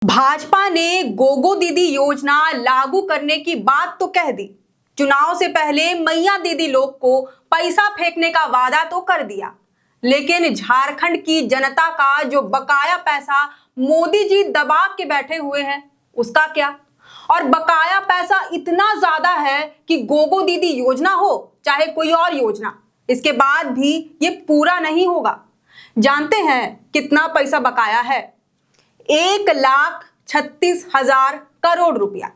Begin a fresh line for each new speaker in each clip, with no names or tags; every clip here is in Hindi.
भाजपा ने गोगो दीदी योजना लागू करने की बात तो कह दी। चुनाव से पहले मैया दीदी लोग को पैसा फेंकने का वादा तो कर दिया, लेकिन झारखंड की जनता का जो बकाया पैसा मोदी जी दबा के बैठे हुए हैं, उसका क्या? और बकाया पैसा इतना ज्यादा है कि गोगो दीदी योजना हो चाहे कोई और योजना, इसके बाद भी ये पूरा नहीं होगा। जानते हैं कितना पैसा बकाया है? 1,36,000 करोड़ रुपया।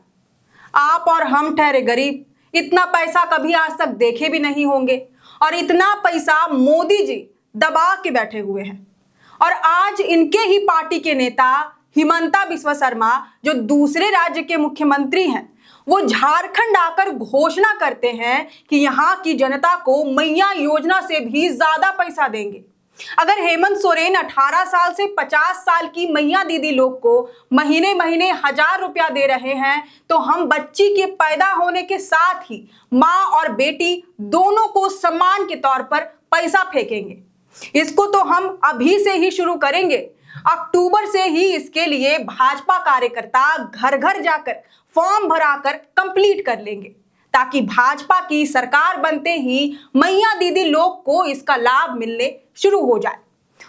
आप और हम ठहरे गरीब, इतना पैसा कभी आज तक देखे भी नहीं होंगे, और इतना पैसा मोदी जी दबा के बैठे हुए हैं। और आज इनके ही पार्टी के नेता हिमंता बिस्वा शर्मा, जो दूसरे राज्य के मुख्यमंत्री हैं, वो झारखंड आकर घोषणा करते हैं कि यहाँ की जनता को मैया योजना से भी ज्यादा पैसा देंगे। अगर हेमंत सोरेन 18 साल से 50 साल की मैया दीदी लोग को महीने महीने 1,000 रुपया दे रहे हैं, तो हम बच्ची के पैदा होने के साथ ही माँ और बेटी दोनों को सम्मान के तौर पर पैसा फेंकेंगे। इसको तो हम अभी से ही शुरू करेंगे। अक्टूबर से ही इसके लिए भाजपा कार्यकर्ता घर घर जाकर फॉर्म भराकर कंप्लीट कर लेंगे, ताकि भाजपा की सरकार बनते ही मैया दीदी लोग को इसका लाभ मिलने शुरू हो जाए।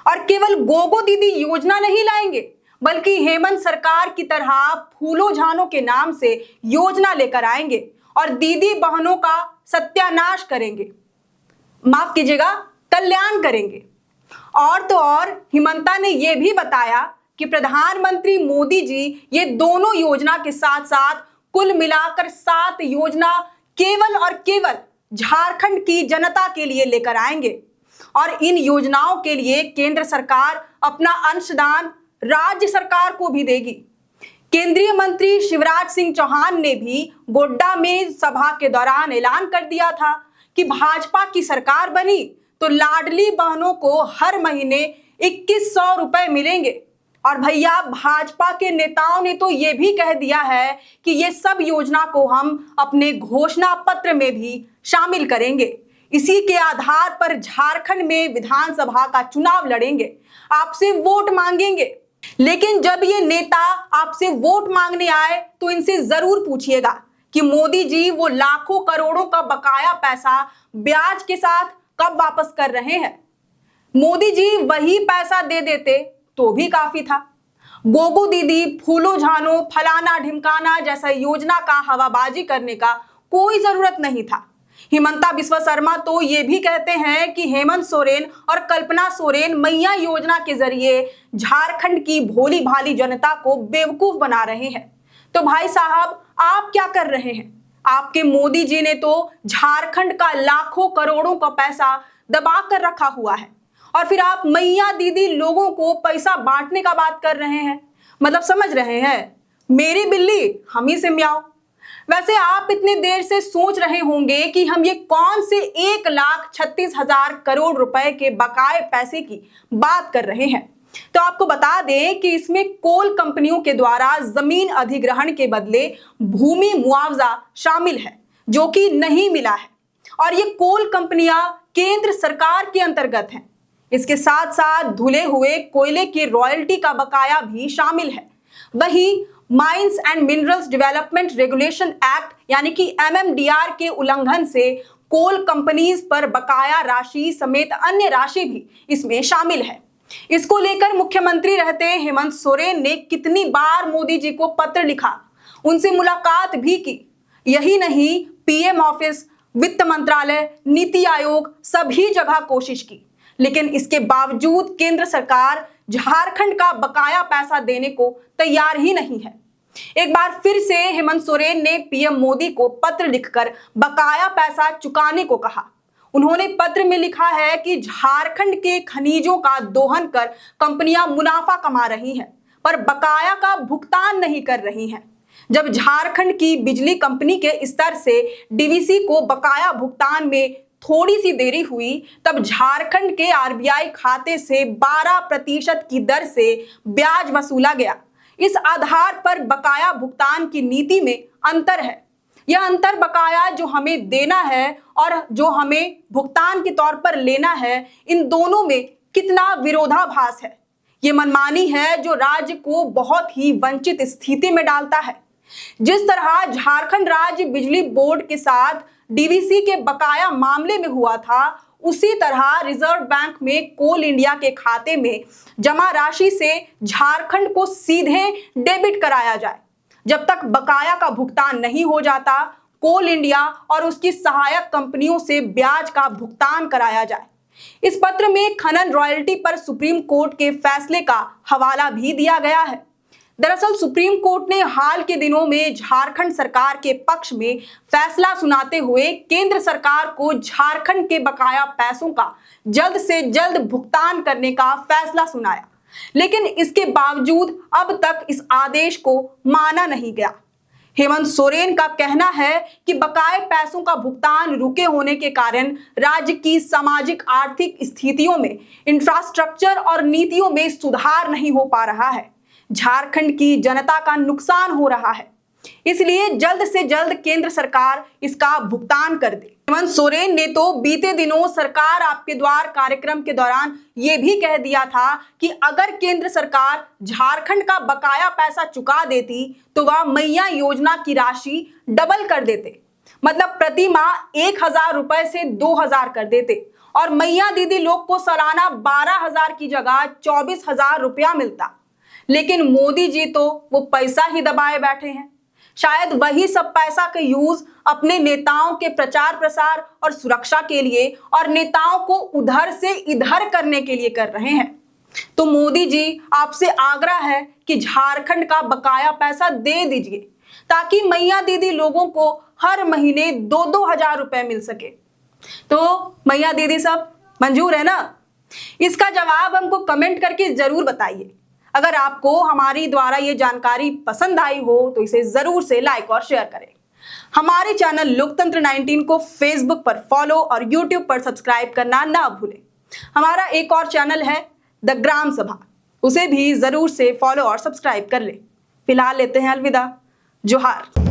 और केवल गोगो दीदी योजना नहीं लाएंगे, बल्कि हेमंत सरकार की तरह फूलो झानो के नाम से योजना लेकर आएंगे और दीदी बहनों का सत्यानाश करेंगे, माफ कीजिएगा, कल्याण करेंगे। और तो और हिमंता ने यह भी बताया कि प्रधानमंत्री मोदी जी ये दोनों योजना के साथ साथ कुल मिलाकर 7 योजना केवल और केवल झारखंड की जनता के लिए लेकर आएंगे। और इन योजनाओं के लिए केंद्र सरकार अपना अंशदान राज्य सरकार को भी देगी। केंद्रीय मंत्री शिवराज सिंह चौहान ने भी गोड्डा में सभा के दौरान ऐलान कर दिया था कि भाजपा की सरकार बनी तो लाडली बहनों को हर महीने 2,100 रुपए मिलेंगे। और भैया, भाजपा के नेताओं ने तो ये भी कह दिया है कि ये सब योजना को हम अपने घोषणा पत्र में भी शामिल करेंगे। इसी के आधार पर झारखंड में विधानसभा का चुनाव लड़ेंगे, आपसे वोट मांगेंगे। लेकिन जब ये नेता आपसे वोट मांगने आए तो इनसे जरूर पूछिएगा कि मोदी जी वो लाखों करोड़ों का बकाया पैसा ब्याज के साथ कब वापस कर रहे हैं। मोदी जी वही पैसा दे देते तो भी काफी था। गोगो दीदी, फूलो झानो, फलाना ढिमकाना जैसा योजना का हवाबाजी करने का कोई जरूरत नहीं था। हिमंता बिस्वा शर्मा तो ये भी कहते हैं कि हेमंत सोरेन और कल्पना सोरेन मैया योजना के जरिए झारखंड की भोली भाली जनता को बेवकूफ बना रहे हैं। तो भाई साहब, आप क्या कर रहे हैं? आपके मोदी जी ने तो झारखंड का लाखों करोड़ों का पैसा दबा कर रखा हुआ है, और फिर आप मैया दीदी लोगों को पैसा बांटने का बात कर रहे हैं। मतलब समझ रहे हैं, मेरी बिल्ली हम ही से म्याओ। वैसे आप इतनी देर से सोच रहे होंगे कि हम ये कौन से 1,36,000 करोड़ रुपए के बकाए पैसे की बात कर रहे हैं। तो आपको बता दें कि इसमें कोल कंपनियों के द्वारा जमीन अधिग्रहण के बदले भूमि मुआवजा शामिल है, जो कि नहीं मिला है। और ये कोल कंपनियां केंद्र सरकार के अंतर्गत हैं। इसके साथ साथ धुले हुए कोयले की रॉयल्टी का बकाया भी शामिल है। वहीं mines and minerals development regulation act यानी कि MMDR के उल्लंघन से कोल कंपनीज पर बकाया राशि समेत अन्य राशि भी इसमें शामिल है। इसको लेकर मुख्यमंत्री रहते हेमंत सोरेन ने कितनी बार मोदी जी को पत्र लिखा, उनसे मुलाकात भी की। यही नहीं, PM ऑफिस, वित्त मंत्रालय, नीति आयोग, सभी जगह कोशिश की, लेकिन इसके बावजूद केंद्र सरकार झारखंड का बकाया पैसा देने को तैयार ही नहीं है। एक बार फिर से हेमंत सोरेन ने PM मोदी को पत्र लिखकर बकाया पैसा चुकाने को कहा। उन्होंने पत्र में लिखा है कि झारखंड के खनिजों का दोहन कर कंपनियां मुनाफा कमा रही हैं, पर बकाया का भुगतान नहीं कर रही हैं। जब झारखंड की बिजली कंपनी के स्तर से DVC को बकाया भुगतान में थोड़ी सी देरी हुई, तब झारखंड के RBI खाते से 12% की दर से ब्याज वसूला गया। इस आधार पर बकाया भुगतान की नीति में अंतर है। यह अंतर बकाया जो हमें देना है और जो हमें भुगतान के तौर पर लेना है, इन दोनों में कितना विरोधाभास है। ये मनमानी है जो राज्य को बहुत ही वंचित स्थिति में डालता है। जिस तरह झारखंड राज्य बिजली बोर्ड के साथ डीवीसी के बकाया मामले में हुआ था, उसी तरह रिजर्व बैंक में कोल इंडिया के खाते में जमा राशि से झारखंड को सीधे डेबिट कराया जाए। जब तक बकाया का भुगतान नहीं हो जाता, कोल इंडिया और उसकी सहायक कंपनियों से ब्याज का भुगतान कराया जाए। इस पत्र में खनन रॉयल्टी पर सुप्रीम कोर्ट के फैसले का हवाला भी दिया गया है। दरअसल सुप्रीम कोर्ट ने हाल के दिनों में झारखंड सरकार के पक्ष में फैसला सुनाते हुए केंद्र सरकार को झारखंड के बकाया पैसों का जल्द से जल्द भुगतान करने का फैसला सुनाया, लेकिन इसके बावजूद अब तक इस आदेश को माना नहीं गया। हेमंत सोरेन का कहना है कि बकाये पैसों का भुगतान रुके होने के कारण राज्य की सामाजिक आर्थिक स्थितियों में, इंफ्रास्ट्रक्चर और नीतियों में सुधार नहीं हो पा रहा है। झारखंड की जनता का नुकसान हो रहा है, इसलिए जल्द से जल्द केंद्र सरकार इसका भुगतान कर दे। हेमंत सोरेन ने तो बीते दिनों सरकार आपके द्वार कार्यक्रम के दौरान यह भी कह दिया था कि अगर केंद्र सरकार झारखंड का बकाया पैसा चुका देती तो वह मैया योजना की राशि डबल कर देते, मतलब प्रति माह 1000 रुपए से 2000 कर देते और मैया दीदी लोग को सालाना 12000 की जगह 24000 रुपया मिलता। लेकिन मोदी जी तो वो पैसा ही दबाए बैठे हैं। शायद वही सब पैसा का यूज अपने नेताओं के प्रचार प्रसार और सुरक्षा के लिए और नेताओं को उधर से इधर करने के लिए कर रहे हैं। तो मोदी जी, आपसे आग्रह है कि झारखंड का बकाया पैसा दे दीजिए ताकि मैया दीदी लोगों को हर महीने 2-2 हजार रुपए मिल सके। तो मैया दीदी सब मंजूर है ना? इसका जवाब हमको कमेंट करके जरूर बताइए। अगर आपको हमारी द्वारा ये जानकारी पसंद आई हो तो इसे जरूर से लाइक और शेयर करें। हमारे चैनल लोकतंत्र 19 को फेसबुक पर फॉलो और यूट्यूब पर सब्सक्राइब करना ना भूलें। हमारा एक और चैनल है द ग्राम सभा, उसे भी जरूर से फॉलो और सब्सक्राइब कर लें। फिलहाल लेते हैं अलविदा। जोहार।